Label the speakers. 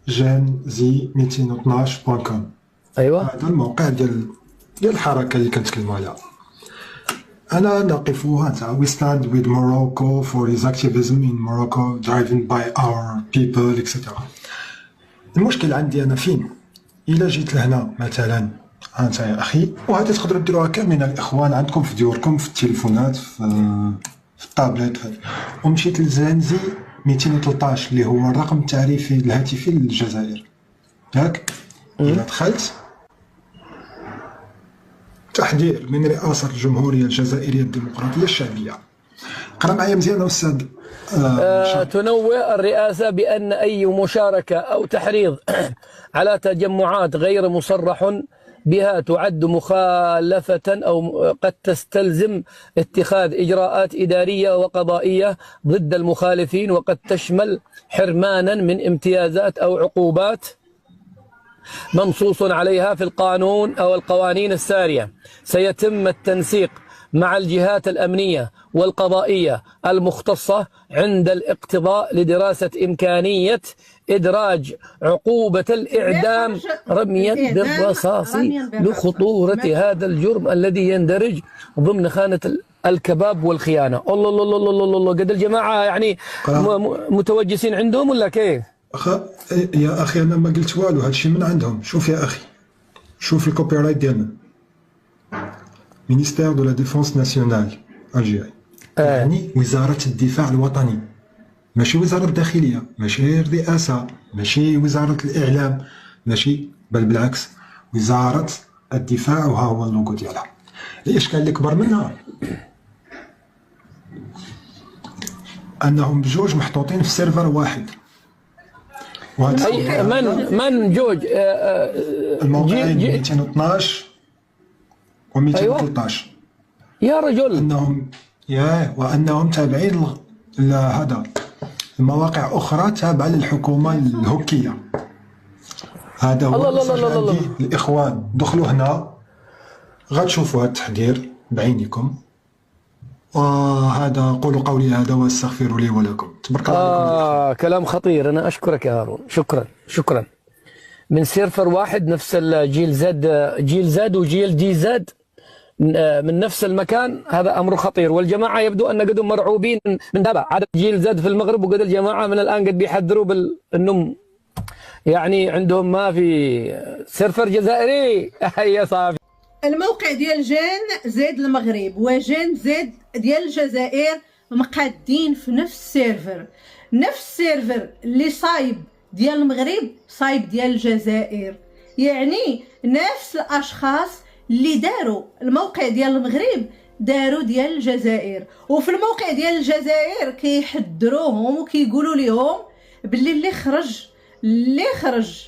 Speaker 1: janzi212.com.
Speaker 2: ايوه
Speaker 1: هذا الموقع ديال الحركه اللي كنتكلموا عليها. أنا نقف we stand with Morocco for his activism in Morocco driven by our people etc. المشكل عندي أنا فين؟ إلا جيت لهنا مثلا أنت يا أخي، وهذا تقدروا ديروها كاملين الإخوان عندكم في ديوركم في التليفونات في الطابلت ومشيت لزانزي 213 اللي هو الرقم التعريفي الهاتفي للجزائر ياك. إلا دخلت تحذير من رئاسة الجمهورية الجزائرية الديمقراطية الشعبية. قرأ معايا مزيان أستاذ.
Speaker 2: تنوه الرئاسة بأن أي مشاركة أو تحريض على تجمعات غير مصرح بها تعد مخالفة أو قد تستلزم اتخاذ إجراءات إدارية وقضائية ضد المخالفين، وقد تشمل حرمانا من امتيازات أو عقوبات منصوص عليها في القانون أو القوانين السارية. سيتم التنسيق مع الجهات الأمنية والقضائية المختصة عند الاقتضاء لدراسة إمكانية إدراج عقوبة الإعدام رميا بالرصاص لخطورة هذا الجرم الذي يندرج ضمن خانة الكباب والخيانة. الله الله الله الله الله، قد الجماعة يعني متوجسين عندهم ولا كيف؟
Speaker 1: يا أخي أنا ما قلت والو، هادشي من عندهم. شوف يا أخي، شوف الكوبي رايت ديالنا، مينيستير دو لا ديفونس ناسيونال الجيري، يعني وزارة الدفاع الوطني، ماشي وزارة الداخلية، ماشي الرئاسة، ماشي وزارة الإعلام، ماشي، بل بالعكس وزارة الدفاع، وها هو اللوغو ديالها. الإشكال اللي كبر منها أنهم بجوج محطوطين في سيرفر واحد.
Speaker 2: من جوج
Speaker 1: الموقعين 212 و 213.
Speaker 2: يا رجل
Speaker 1: وأنهم تابعين هذا المواقع أخرى تابعة للحكومة الهوكية. هذا هو المسج عندي. الإخوان دخلوا هنا غتشوفوا هذا التحذير بعينكم، وهذا قولوا قولي هذا واستغفروا لي ولكم. تبارك الله.
Speaker 2: كلام خطير. أنا أشكرك يا هارون، شكرا. من سيرفر واحد، نفس الجيل زد وجيل دي زد، من نفس المكان. هذا أمر خطير، والجماعة يبدو أن قدهم مرعوبين من هذا عدد جيل زد في المغرب، وقد الجماعة من الآن قد بيحذروا بالنم، يعني عندهم ما في سيرفر جزائري. يا صافي.
Speaker 3: الموقع ديال جان زيد المغرب وجان زيد ديال الجزائر مقادين في نفس السيرفر اللي صايب ديال المغرب صايب ديال الجزائر، يعني نفس الاشخاص اللي داروا الموقع ديال المغرب داروا ديال الجزائر. وفي الموقع ديال الجزائر كيحذروهم وكيقولوا لهم باللي اللي خرج